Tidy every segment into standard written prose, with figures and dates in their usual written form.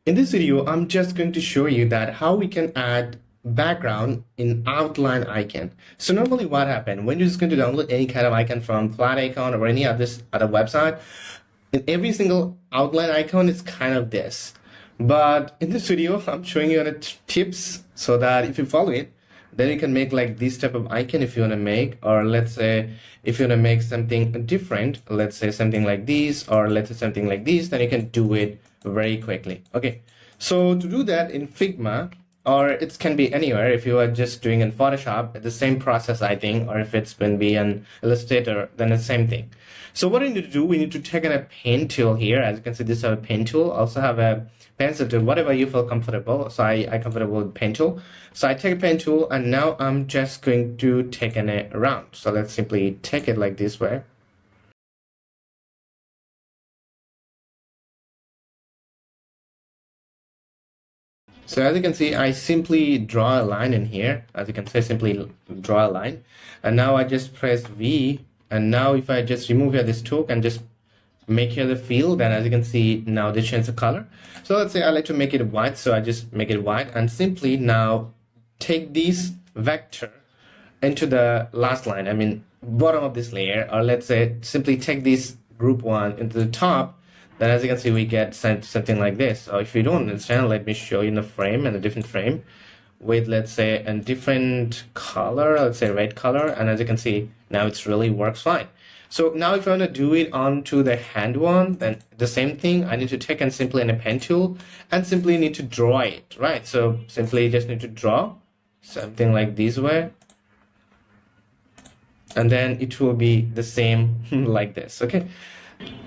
In this video, I'm just going to show you that how we can add background in outline icon. So normally what happens when you're just going to download any kind of icon from Flat Icon or any other website, in every single outline icon it's kind of this. But in this video, I'm showing you tips so that if you follow it, then you can make like this type of icon if you want to make, or let's say if you want to make something different, let's say something like this, or let's say something like this, then you can do it very quickly. Okay, so to do that in Figma, or it can be anywhere, if you are just doing in Photoshop, the same process I think, or if it's been be an Illustrator, then it's the same thing. So what we need to do, we need to take a pen tool here. As you can see, this is a pen tool, also have a pencil tool, whatever you feel comfortable. So I comfortable with pen tool. So I take a pen tool and now I'm just going to take an around. So let's simply take it like this way. So as you can see, I simply draw a line in here. As you can see, simply draw a line. And now I just press V. And now if I just remove here this tool and just make here the fill, then as you can see, now this changes the color. So let's say I like to make it white. So I just make it white and simply now take this vector into the last line. I mean, bottom of this layer, or let's say simply take this group one into the top. Then as you can see, we get something like this. So if you don't understand, let me show you in a frame and a different frame with, let's say, a different color, let's say red color. And as you can see, now it's really works fine. So now if I want to do it onto the hand one, then the same thing, I need to take and simply in a pen tool and simply need to draw it, right? So simply just need to draw something like this way. And then it will be the same like this, okay?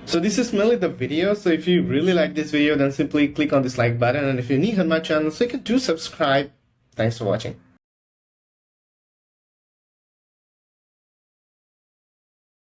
So this is mainly the video. So if you really like this video, then simply click on this like button. And if you're new on my channel, so you can do subscribe. Thanks for watching.